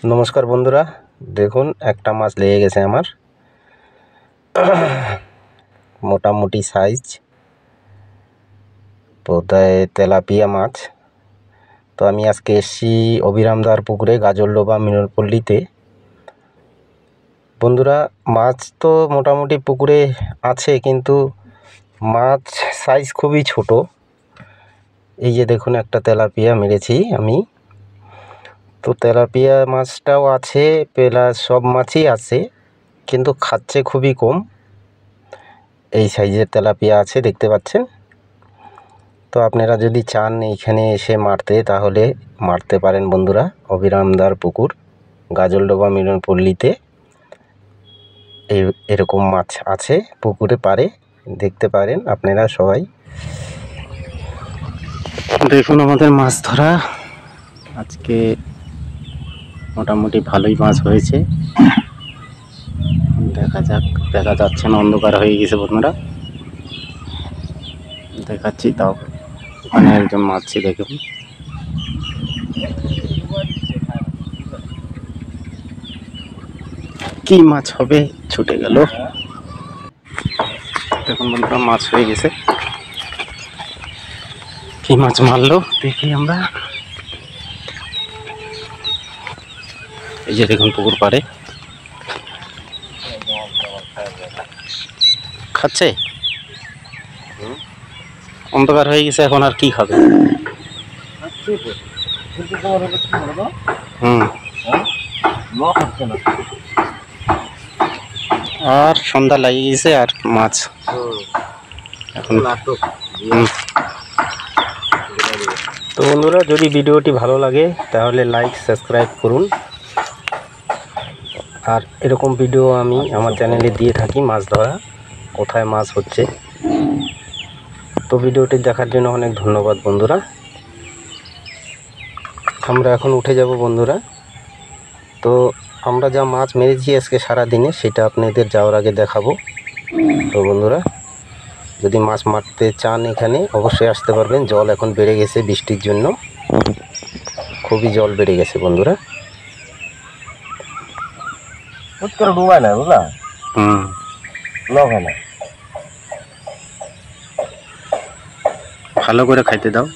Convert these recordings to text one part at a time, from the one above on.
নমস্কার বন্ধুরা, দেখুন একটা মাছ লেগে গেছে আমার। মোটামুটি সাইজ, বোধহয় তেলাপিয়া মাছ। তো আমি আজকে এসেছি অবিরামদার পুকুরে গাজলডোবা মিনরপল্লীতে। বন্ধুরা, মাছ তো মোটামুটি পুকুরে আছে, কিন্তু মাছ সাইজ খুবই ছোট। এই যে দেখুন, একটা তেলাপিয়া মেরেছি আমি। তো তেলাপিয়া মাছটাও আছে, প্লাস সব মাছই আছে, কিন্তু খাচ্ছে খুবই কম। এই সাইজের তেলাপিয়া আছে, দেখতে পাচ্ছেন। তো আপনারা যদি চান এইখানে এসে মারতে, তাহলে মারতে পারেন বন্ধুরা। অবিরামদার পুকুর গাজলডোবা মিলনপল্লীতে এরকম মাছ আছে পুকুরে, পারে দেখতে পারেন আপনারা সবাই। দেখুন আমাদের মাছ ধরা আজকে মোটামুটি ভালোই মাছ হয়েছে। দেখা যাক, দেখা যাচ্ছে না, অন্ধকার হয়ে গেছে বন্ধুরা। দেখাচ্ছি, তাও ওখানে একজন মারছি, দেখুন। কি মাছ হবে, ছুটে গেল। দেখুন বন্ধুরা, মাছ হয়ে গেছে। কি মাছ মারলো দেখি আমরা। এই যে দেখুন, পুকুর পাড়ে খাচ্ছে। অন্ধকার হয়ে গেছে, এখন আর কি খাবে। আর সন্ধ্যা লাগিয়ে গেছে, আর মাছ এখন। তো বন্ধুরা, যদি ভিডিওটি ভালো লাগে তাহলে লাইক সাবস্ক্রাইব করুন। আর এরকম ভিডিও আমি আমার চ্যানেলে দিয়ে থাকি, মাছ ধরা, কোথায় মাছ হচ্ছে। তো ভিডিওটি দেখার জন্য অনেক ধন্যবাদ বন্ধুরা। আমরা এখন উঠে যাব বন্ধুরা। তো আমরা যা মাছ মেরেছি আজকে সারাদিনে, সেটা আপনাদের যাওয়ার আগে দেখাবো। তো বন্ধুরা, যদি মাছ মারতে চান এখানে অবশ্যই আসতে পারবেন। জল এখন বেড়ে গেছে বৃষ্টির জন্য, খুবই জল বেড়ে গেছে বন্ধুরা। ডুবায় না, বুঝলা? ভালো করে খাইতে দাও।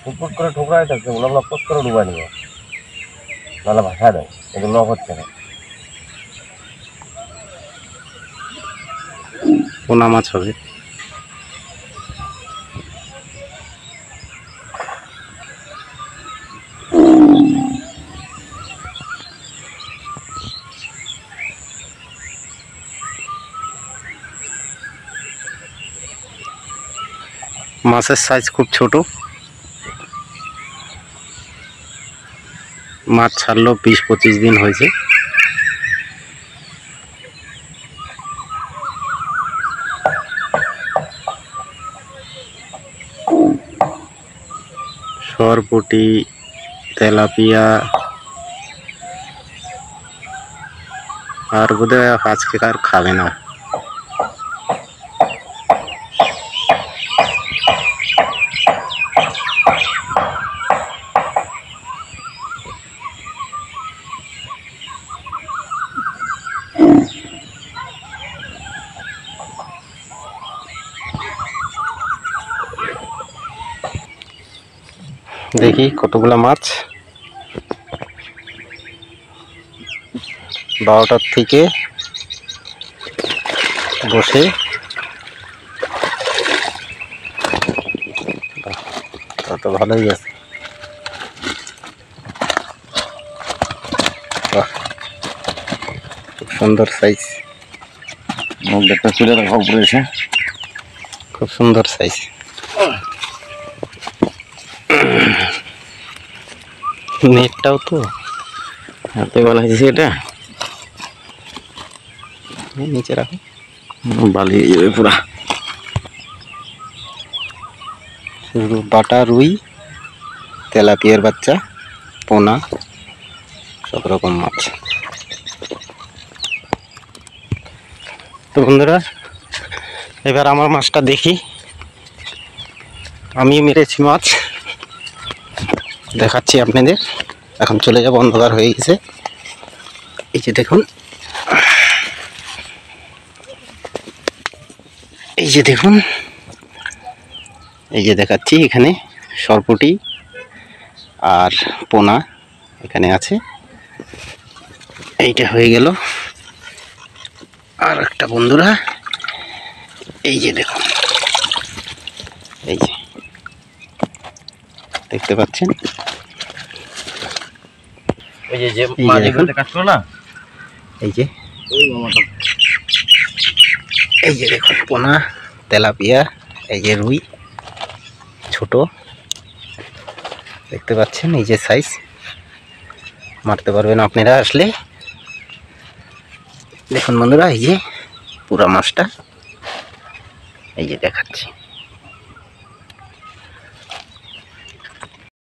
ফুটফুট করে ঠোকরাই থাকছে, ওগুলো পোস্ট করে ডুবাই নেবে, নাহলে ভাষা দেয়, কিন্তু লক হচ্ছে না। পোনা মাছ হবে। মাছের সাইজ খুব ছোট। মাছ ছাড়লো 20-25 দিন হয়েছে। সরপুঁটি, তেলাপিয়া, আর বোধহয় আজকে আর খাবে না। দেখি কতগুলা মাছ। 12টার থেকে বসে তো ভালোই আছে। খুব সুন্দর সাইজ, একটা চুলে রাখা পড়েছে, খুব সুন্দর সাইজ। নেটটাও তো হাতে বলা হয়েছে, এটা নিচে রাখো, বালি হয়ে যাবে পুরা। বাটা রুই, তেলাপিয়ার বাচ্চা, পোনা, সব রকম মাছ। তো বন্ধুরা, এবার আমার মাছটা দেখি। আমি মেরেছি মাছ, দেখাচ্ছি আপনাদের। এখন চলে যাব, অন্ধকার হয়ে গেছে। এই যে দেখুন, এই যে দেখুন, এই যে দেখাচ্ছি। এখানে সরপুঁটি আর পোনা এখানে আছে। এইটা হয়ে গেল। আর একটা বন্ধুরা, এই যে দেখুন, এই যে দেখতে পাচ্ছেন, ওই যে যে এই মা যে যেগুলোতে দেখুন। কাজ করো না, এই যে, ওই মামাটা এই যে দেখুন পোনা, তেলাপিয়া, এই যে রুই ছোট, দেখতে পাচ্ছেন। এই যে সাইজ, মারতে পারবেন আপনারা আসলে। দেখুন বন্ধুরা, এই যে পুরা মাছটা, এই যে দেখাচ্ছি।